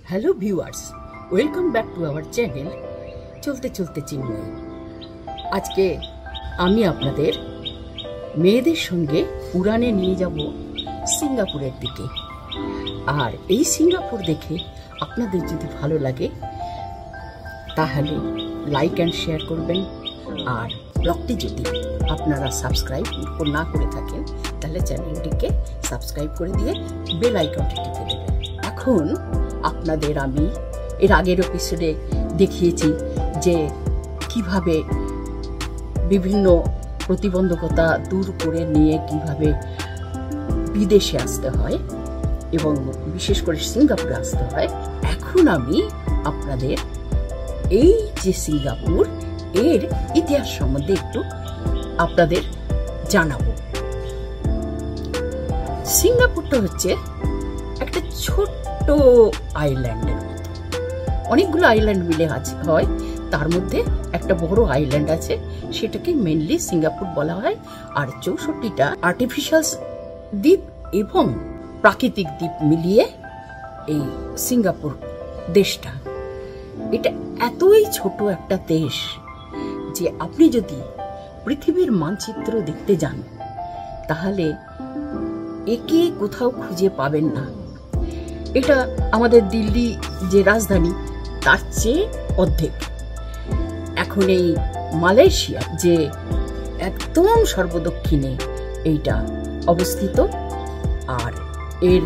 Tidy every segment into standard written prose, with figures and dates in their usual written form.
Hello viewers, welcome back to our channel চলতে চলতে চিন্ময়। আজকে আমি আপনাদের মেয়েদের সঙ্গে উড়ানে নিয়ে যাব সিঙ্গাপুরের দিকে। আর এই সিঙ্গাপুর দেখে আপনাদের যদি ভালো লাগে তাহলে লাইক অ্যান্ড শেয়ার করবেন। আর ব্লগটি যদি আপনারা সাবস্ক্রাইব না করে থাকেন তাহলে চ্যানেলটিকে সাবস্ক্রাইব করে দিয়ে বেল আইকনটি টিপে দেবেন। এখন আপনাদের আমি এর আগের এপিসোডে দেখিয়েছি যে কিভাবে বিভিন্ন প্রতিবন্ধকতা দূর করে নিয়ে কিভাবে বিদেশে আসতে হয় এবং বিশেষ করে সিঙ্গাপুরে আসতে হয়। এখন আমি আপনাদের এই যে সিঙ্গাপুর এর ইতিহাস সম্বন্ধে একটু আপনাদের জানাবো। সিঙ্গাপুরটা হচ্ছে একটা ছোট্ট আইল্যান্ডের মতো, অনেকগুলো আইল্যান্ড মিলে হয়, তার মধ্যে একটা বড় আইল্যান্ড আছে, সেটাকে মেনলি সিঙ্গাপুর বলা হয়। আর 64টা আর্টিফিশিয়াল দ্বীপ এবং প্রাকৃতিক দ্বীপ মিলিয়ে এই সিঙ্গাপুর দেশটা। এটা এতই ছোট একটা দেশ যে আপনি যদি পৃথিবীর মানচিত্র দেখতে যান তাহলে একে কোথাও খুঁজে পাবেন না। এটা আমাদের দিল্লি যে রাজধানী তার চেয়ে অর্ধেক। এখন এই মালয়েশিয়া যে একদম সর্বদক্ষিণে এইটা অবস্থিত, আর এর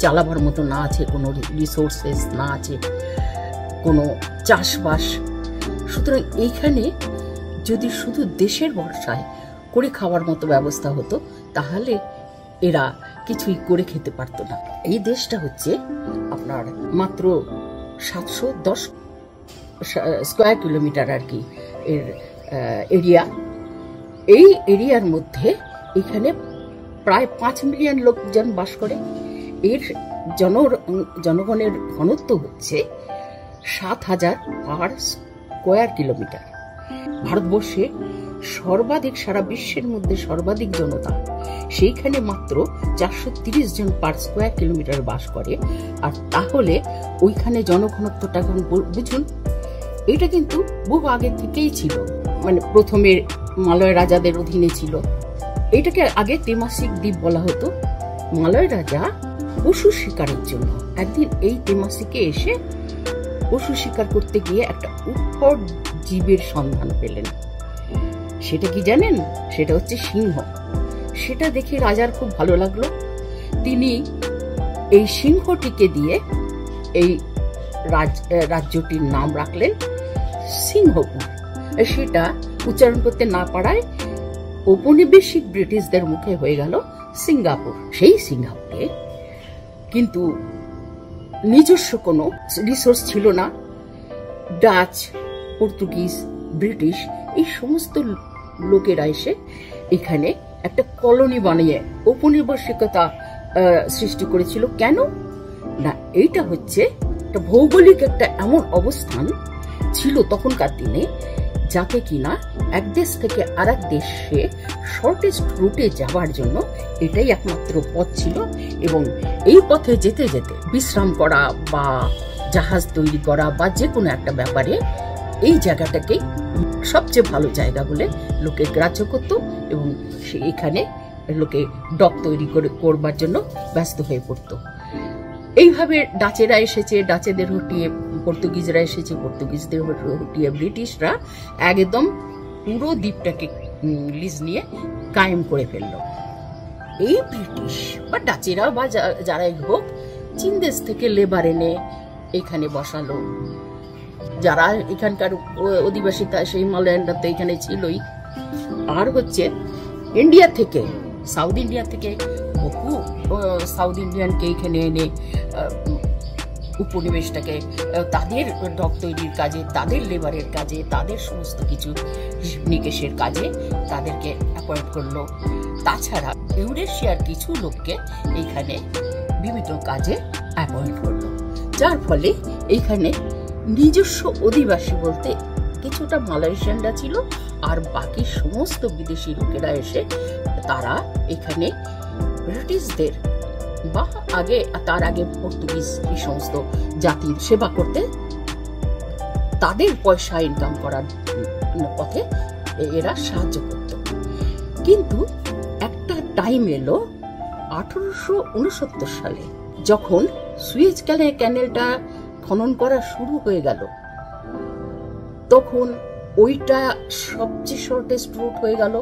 চালাবার মতো না আছে কোনো রিসোর্সেস, না আছে কোনো চাষবাস। সুতরাং এইখানে যদি শুধু দেশের ভরসায় করে খাওয়ার মতো ব্যবস্থা হতো তাহলে এরা কিছুই করে খেতে পারতো না। এই দেশটা হচ্ছে আপনার মাত্র 710 স্কোয়ার কিলোমিটার আর কি এর এরিয়া। এই এরিয়ার মধ্যে এখানে প্রায় 5 মিলিয়ন লোকজন বাস করে। এর জনগণের ঘনত্ব হচ্ছে 7000 পার স্কোয়ার কিলোমিটার। ভারতবর্ষে সর্বাধিক, সারা বিশ্বের মধ্যে সর্বাধিক জনতা সেইখানে মাত্র 430 জন পার স্কোয়ার কিলোমিটার বাস করে। আর তাহলে ওইখানে জনঘনত্বটা এখন বুঝুন। এটা কিন্তু বহু আগে থেকেই ছিল, মানে প্রথমে মালয় রাজাদের অধীনে ছিল। এটাকে আগে তেমাসিক দ্বীপ বলা হতো। মালয় রাজা পশু শিকারের জন্য একদিন এই তেমাসিকে এসে পশু শিকার করতে গিয়ে একটা উৎকট জীবের সন্ধান পেলেন। সেটা কি জানেন? সেটা হচ্ছে সিংহ। সেটা দেখে রাজার খুব ভালো লাগলো। তিনি এই সিংহটিকে দিয়ে এই রাজ্যটির নাম রাখলেন সিংহপুর। সেটা উচ্চারণ করতে না পারায় ঔপনিবেশিক ব্রিটিশদের মুখে হয়ে গেল সিঙ্গাপুর। সেই সিঙ্গাপুরে কিন্তু নিজস্ব কোনো রিসোর্স ছিল না। ডাচ, পর্তুগিজ, ব্রিটিশ এই সমস্ত লোকেরা এসে এখানে একটা কলোনি বানিয়ে ঔপনিবেশিকতা সৃষ্টি করেছিল। কেন না, এইটা হচ্ছে একটা ভৌগোলিক একটা এমন অবস্থান ছিল তখনকার দিনে যাতে কিনা এক দেশ থেকে আর এক দেশে শর্টেস্ট রুটে যাওয়ার জন্য এটাই একমাত্র পথ ছিল। এবং এই পথে যেতে যেতে বিশ্রাম করা বা জাহাজ তৈরি করা বা যে কোনো একটা ব্যাপারে এই জায়গাটাকেই সবচেয়ে ভালো জায়গা বলে লোকে গ্রাহ্য করত এবং এখানে লোকে ডক তৈরি করবার জন্য ব্যস্ত হয়ে পড়তো। এইভাবে ডাচেরা এসেছে, ডাচেদের হটিয়ে পর্তুগিজরা এসেছে, পর্তুগিজদের হটিয়ে ব্রিটিশরা একদম পুরো দ্বীপটাকে লিজ নিয়ে কায়েম করে ফেলল। এই ব্রিটিশ বা ডাচেরা বা যারাই হোক চীন দেশ থেকে লেবার এনে এখানে বসালো। যারা এখানকার অধিবাসী সেই হিমালয়ানরা তো এখানে ছিলই। আর হচ্ছে ইন্ডিয়া থেকে, সাউথ ইন্ডিয়া থেকে বহু সাউথ ইন্ডিয়ানকে এখানে এনে উপনিবেশটাকে তাদের ডক তৈরির কাজে, তাদের লেবারের কাজে, তাদের সমস্ত কিছু নিকেশের কাজে তাদেরকে অ্যাপয়েন্ট করলো। তাছাড়া ইউরেশিয়ার কিছু লোককে এইখানে বিভিন্ন কাজে অ্যাপয়েন্ট করলো, যার ফলে এইখানে নিজস্ব অধিবাসী বলতে কিছুটা মালয়েশিয়ানরা ছিল আর বাকি সমস্ত বিদেশি লোকেরা এসে তারা এখানে ব্রিটিশদের বা তার আগে পর্তুগিজ এই সমস্ত জাতির সেবা করতে, তাদের পয়সা ইনকাম করার পথে এরা সাহায্য করত। কিন্তু একটা টাইম এলো 1869 সালে, যখন সুয়েজ ক্যানেলটা খনন করা শুরু হয়ে গেল, তখন ওইটা সবচেয়ে শর্টেস্ট রুট হয়ে গেল,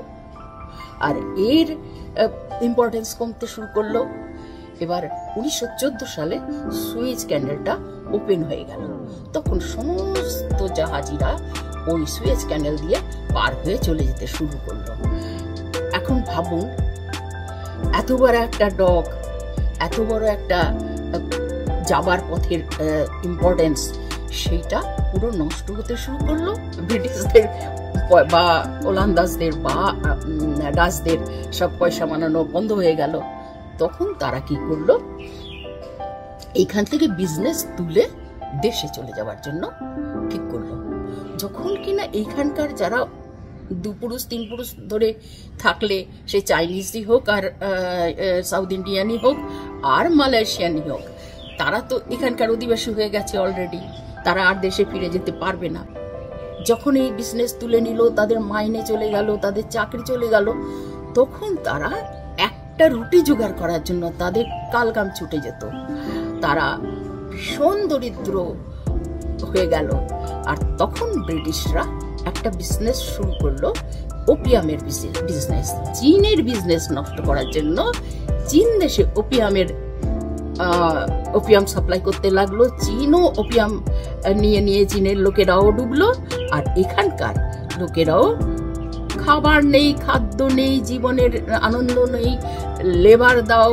আর এর ইম্পর্টেন্স কমতে শুরু করলো। এবার 1914 সালে সুয়েজ ক্যানেলটা ওপেন হয়ে গেল, তখন সমস্ত জাহাজিরা ওই সুয়েজ ক্যানেল দিয়ে পার হয়ে চলে যেতে শুরু করলো। এখন ভাবুন, এত বড় একটা ডক, এত বড় একটা যাবার পথের ইম্পর্টেন্স, সেইটা পুরো নষ্ট হতে শুরু করলো। ব্রিটিশদের বা ওলান্দাজদের বা ডাচদের সব পয়সা মানানো বন্ধ হয়ে গেল। তখন তারা কি করলো, এইখান থেকে বিজনেস তুলে দেশে চলে যাওয়ার জন্য ঠিক করলো। যখন কিনা এইখানকার যারা 2 পুরুষ 3 পুরুষ ধরে থাকলে, সে চাইনিজই হোক আর সাউথ ইন্ডিয়ানই হোক আর মালয়েশিয়ানই হোক, তারা তো এখানকার অধিবাসী হয়ে গেছে অলরেডি, তারা আর দেশে ফিরে যেতে পারবে না। যখন এই বিজনেস তুলে নিল, তাদের মাইনে চলে গেল, তাদের চাকরি চলে গেল, তখন তারা একটা রুটি জোগাড় করার জন্য তাদের কালকাম ছুটে যেত। তারা ভীষণ দরিদ্র হয়ে গেল। আর তখন ব্রিটিশরা একটা বিজনেস শুরু করলো, ওপিয়ামের বিজনেস। চীনের বিজনেস নষ্ট করার জন্য চীন দেশে ওপিয়াম সাপ্লাই করতে লাগলো। চীনও ওপিয়াম নিয়ে চীনের লোকেরাও ডুবলো, আর এখানকার লোকেরাও খাবার নেই, খাদ্য নেই, জীবনের আনন্দ নেই, লেবার দাও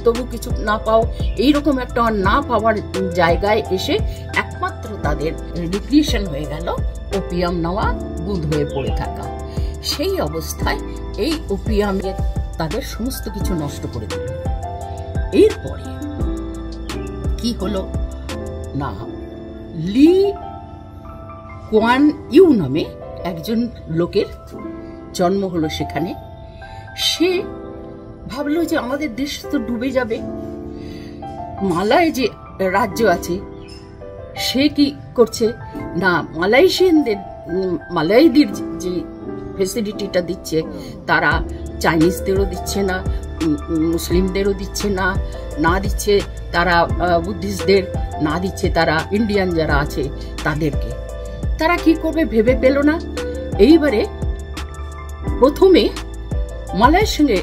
তবু কিছু না পাও, এইরকম একটা না পাওয়ার জায়গায় এসে একমাত্র তাদের রিক্রিয়েশন হয়ে গেল ওপিয়াম নেওয়া, বুঁদ হয়ে পড়ে থাকা। সেই অবস্থায় এই ওপিয়ামে তাদের সমস্ত কিছু নষ্ট করে দিল। এরপরে কি হলো না, লি কুয়ান ইউ নামে একজন লোকের জন্ম হলো সেখানে। সে ভাবলো যে আমাদের দেশ তো ডুবে যাবে, মালয় যে রাজ্য আছে সে কি করছে না, মালয়দের যে ফেসিলিটিটা দিচ্ছে, তারা চাইনিজদেরও দিচ্ছে না, মুসলিমদেরও দিচ্ছে না, না দিচ্ছে তারা বুদ্ধিস্টদের, না দিচ্ছে তারা ইন্ডিয়ান যারা আছে তাদেরকে। তারা কি করবে ভেবে পেল না। এইবারে প্রথমে মালয়ের সঙ্গে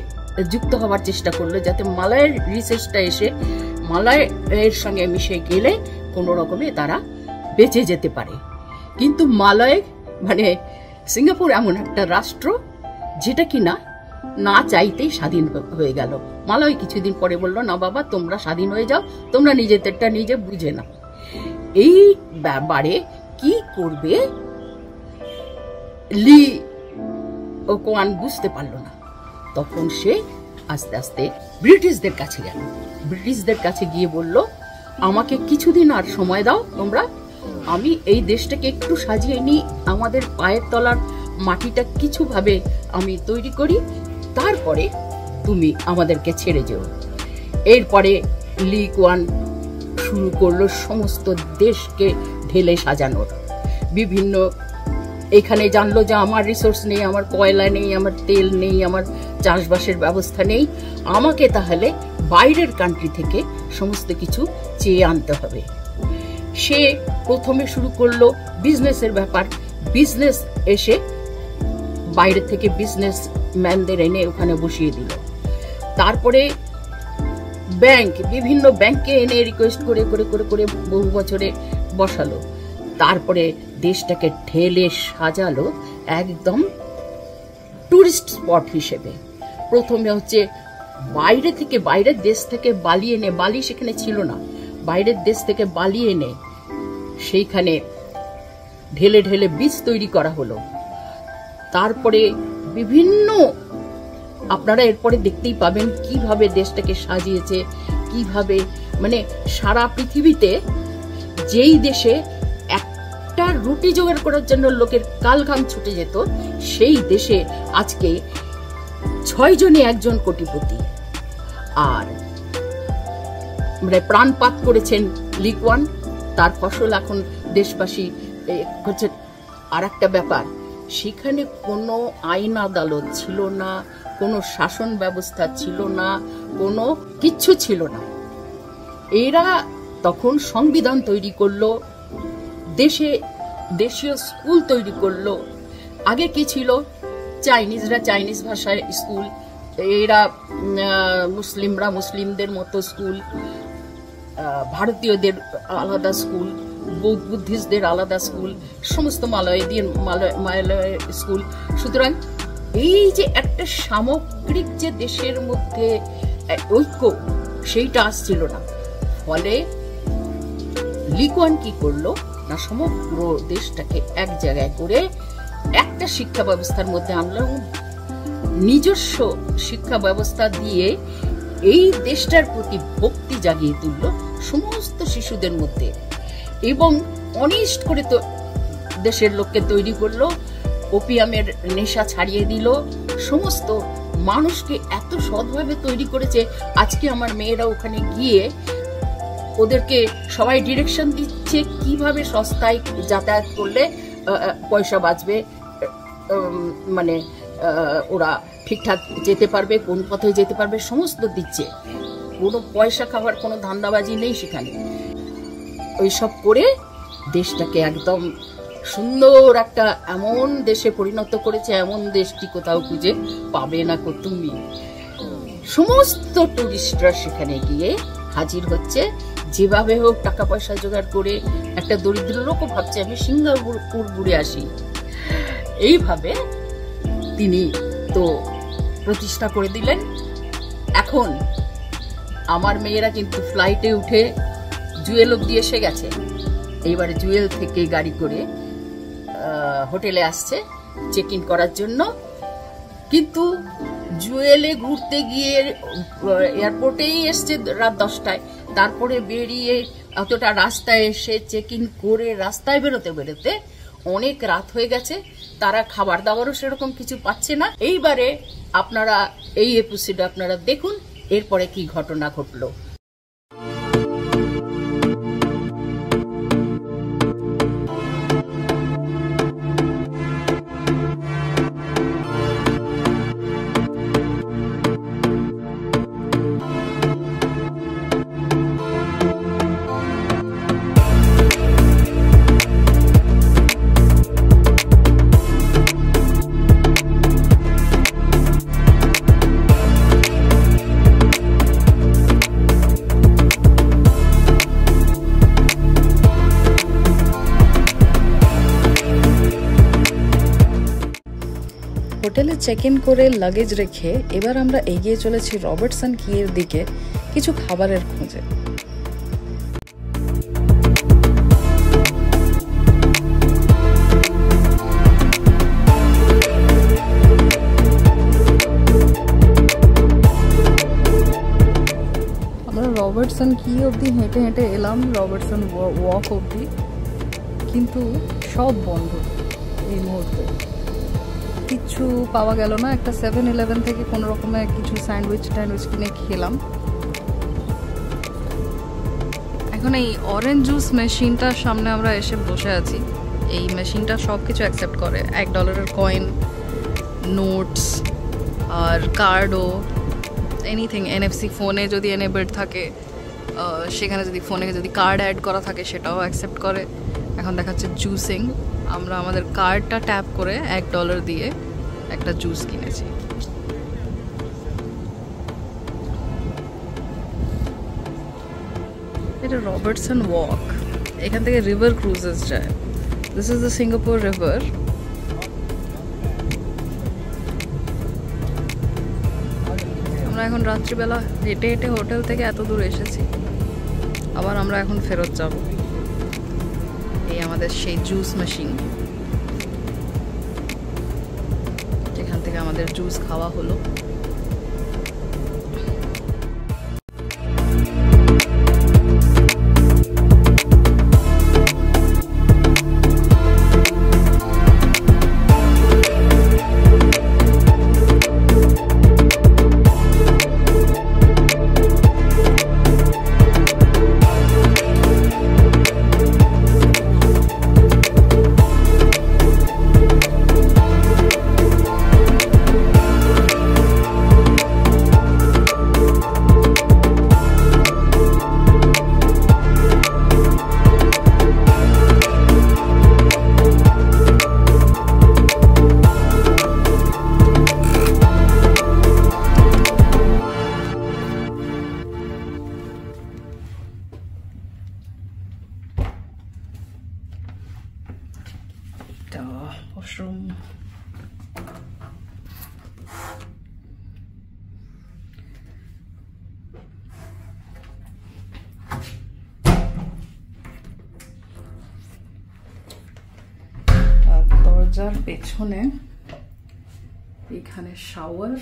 যুক্ত হওয়ার চেষ্টা করলো, যাতে মালয়ের রিসার্চটা এসে মালয়ের সঙ্গে মিশে গেলে কোনো রকমে তারা বেঁচে যেতে পারে। কিন্তু মালয় মানে সিঙ্গাপুর এমন একটা রাষ্ট্র যেটা কিনা না চাইতেই স্বাধীন হয়ে গেল। মালয় কিছুদিন পরে বলল, না বাবা তোমরা স্বাধীন হয়ে যাও, তোমরা নিজেদেরটা নিজে বুঝে নাও। এই ব্যাপারে কি করবে লি কুয়ান বুঝতে পারল না। তখন সে আস্তে আস্তে ব্রিটিশদের কাছে গেল। ব্রিটিশদের কাছে গিয়ে বলল, আমাকে কিছুদিন আর সময় দাও তোমরা, আমি এই দেশটাকে একটু সাজিয়ে নিই, আমাদের পায়ের তলার মাটিটা কিছুভাবে আমি তৈরি করি, তারপরে তুমি আমাদেরকে ছেড়ে যেও। এরপরে লি কুয়ান শুরু করলো সমস্ত দেশকে ঢেলে সাজানোর। বিভিন্ন এখানে জানলো যে আমার রিসোর্স নেই, আমার কয়লা নেই, আমার তেল নেই, আমার চাষবাসের ব্যবস্থা নেই, আমাকে তাহলে বাইরের কান্ট্রি থেকে সমস্ত কিছু চেয়ে আনতে হবে। সে প্রথমে শুরু করলো বিজনেসের ব্যাপার। বিজনেস এসে বাইরে থেকে বিজনেস ম্যানদের এনে ওখানে বসিয়ে দিল। তারপরে বিভিন্ন ব্যাংকে এনে রিকোয়েস্ট করে করে করে করে বহু বছরে বসালো। তারপরে দেশটাকে ঢেলে সাজালো একদম টুরিস্ট স্পট হিসেবে। প্রথমে হচ্ছে বাইরের দেশ থেকে বালি এনে, বালি সেখানে ছিল না, বাইরের দেশ থেকে বালি এনে সেইখানে ঢেলে ঢেলে বীজ তৈরি করা হলো। তারপরে বিভিন্ন, আপনারা এরপরে দেখতেই পাবেন কিভাবে দেশটাকে সাজিয়েছে, কিভাবে মানে সারা পৃথিবীতে যেই দেশে একটা রুটি জোগাড় করার জন্য লোকের কালঘাম ছুটে যেত, সেই দেশে আজকে 6 জনে 1 জন কোটিপতি। আর মানে প্রাণপাত করেছেন লি কুয়ান, তার ফসল এখন দেশবাসী হচ্ছে। আর একটা ব্যাপার, সেখানে কোনো আইন আদালত ছিল না, কোনো শাসন ব্যবস্থা ছিল না, কোনো কিচ্ছু ছিল না। এরা তখন সংবিধান তৈরি করলো, দেশীয় স্কুল তৈরি করলো। আগে কি ছিল, চাইনিজরা চাইনিজ ভাষায় স্কুল, এরা মুসলিমরা মুসলিমদের মতো স্কুল, ভারতীয়দের আলাদা স্কুল, বুদ্ধিস্টদের আলাদা স্কুল, সমস্ত মালয় স্কুল। সুতরাং এই যে একটা সামগ্রিক যে দেশের মধ্যে ঐক্য, সেইটা আসছিল না। ফলে লি কুয়ান কি করলো না, সমগ্র দেশটাকে এক জায়গায় করে একটা শিক্ষা ব্যবস্থার মধ্যে আনলো, নিজস্ব শিক্ষা ব্যবস্থা দিয়ে এই দেশটার প্রতি ভক্তি জাগিয়ে তুললো সমস্ত শিশুদের মধ্যে, এবং অনিষ্ট করে তো দেশের লোককে তৈরি করলো, ওপিয়ামের নেশা ছাড়িয়ে দিল, সমস্ত মানুষকে এত সৎভাবে তৈরি করেছে। আজকে আমার মেয়েরা ওখানে গিয়ে ওদেরকে সবাই ডিরেকশন দিচ্ছে কিভাবে সস্তায় যাতায়াত করলে পয়সা বাঁচবে, মানে ওরা ঠিকঠাক যেতে পারবে, কোন পথে যেতে পারবে, সমস্ত দিচ্ছে। কোনো পয়সা খাবার কোনো ধান্দাবাজি নেই সেখানে। ওইসব করে দেশটাকে একদম সুন্দর একটা এমন দেশে পরিণত করেছে, এমন দেশটি কোথাও খুঁজে পাবে না কো তুমি। সমস্ত টুরিস্টরা সেখানে গিয়ে হাজির হচ্ছে, যেভাবে হোক টাকা পয়সা জোগাড় করে। একটা দরিদ্র লোকও ভাবছে আমি সিঙ্গাপুর ঘুরে আসি। এইভাবে তিনি তো প্রতিষ্ঠা করে দিলেন। এখন আমার মেয়েরা কিন্তু ফ্লাইটে উঠে জুয়েল অব্দি এসে গেছে। এইবারে জুয়েল থেকে গাড়ি করে হোটেলে আসছে চেক ইন করার জন্য। কিন্তু জুয়েলে ঘুরতে গিয়ে এয়ারপোর্টেই এসছে রাত 10টায়, তারপরে বেরিয়ে অতটা রাস্তায় এসে চেক ইন করে রাস্তায় বেরোতে বেরোতে অনেক রাত হয়ে গেছে। তারা খাবার দাবারও সেরকম কিছু পাচ্ছে না। এইবারে আপনারা এই এপিসোড আপনারা দেখুন, এরপরে কি ঘটনা ঘটলো। হোটেলে চেক ইন করে লাগেজ রেখে এবার আমরা এগিয়ে চলেছি রবার্টসন কিয়ের দিকে কিছু খাবারের খোঁজে। আমরা রবার্টসন কি অবধি হেঁটে হেঁটে এলাম, রবার্টসন ওয়াক অবধি, কিন্তু সব বন্ধ এই মুহূর্তে। কিছু পাওয়া গেল না। একটা 7-11 থেকে কোনো রকমে কিছু স্যান্ডউইচ কিনে খেলাম। এখন এই অরেঞ্জ জুস মেশিনটার সামনে আমরা এসে বসে আছি। এই মেশিনটা সব কিছু অ্যাকসেপ্ট করে, $1 কয়েন, নোটস আর কার্ডও, এনিথিং। NFC ফোনে যদি এনেবেড থাকে, সেখানে যদি ফোনে যদি কার্ড অ্যাড করা থাকে সেটাও অ্যাকসেপ্ট করে। এখন দেখাচ্ছে জুসিং। আমরা আমাদের কার্ডটা ট্যাপ করে $1 দিয়ে একটা জুস কিনেছি। এটা রবার্টসন ওয়াক। এখান থেকে রিভার ক্রুজেস যায়। This is the Singapore river. আমরা এখন রাত্রিবেলা হেঁটে হেঁটে হোটেল থেকে এত দূর এসেছি, আবার আমরা এখন ফেরত যাব। এই আমাদের সেই জুস মেশিন, যেখান থেকে আমাদের জুস খাওয়া হলো। একটা ওয়াশরুম, আর দরজার পেছনে এখানে শাওয়ার,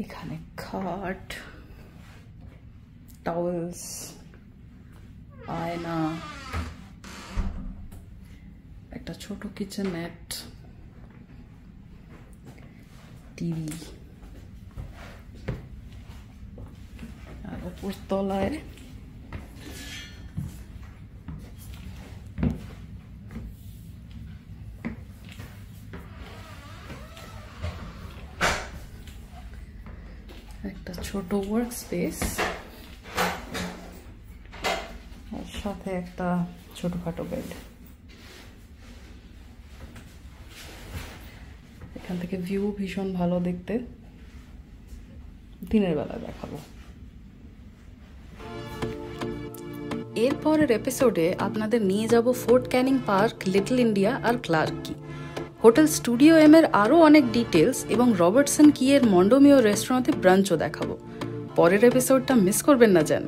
এখানে খাট, টাওয়েলস, আয়না, একটা ছোট কিচেনেট, টিভি, আর উপর তলায় একটা ছোট ওয়ার্ক স্পেস, আর সাথে একটা ছোটখাটো বেড। এখান থেকে ভিউ ভীষণ ভালো দেখতে, দিনের বেলা দেখাবো। এরপরের এপিসোডে আপনাদের নিয়ে যাব Fort Canning Park, Little India আর Clarke Quay, hotel studio M এর আরও অনেক ডিটেলস এবং রবার্টসন কি এর মন্ডোমিও রেস্টুরেন্টে ব্রাঞ্চও দেখাবো। পরের এপিসোডটা মিস করবেন না যেন।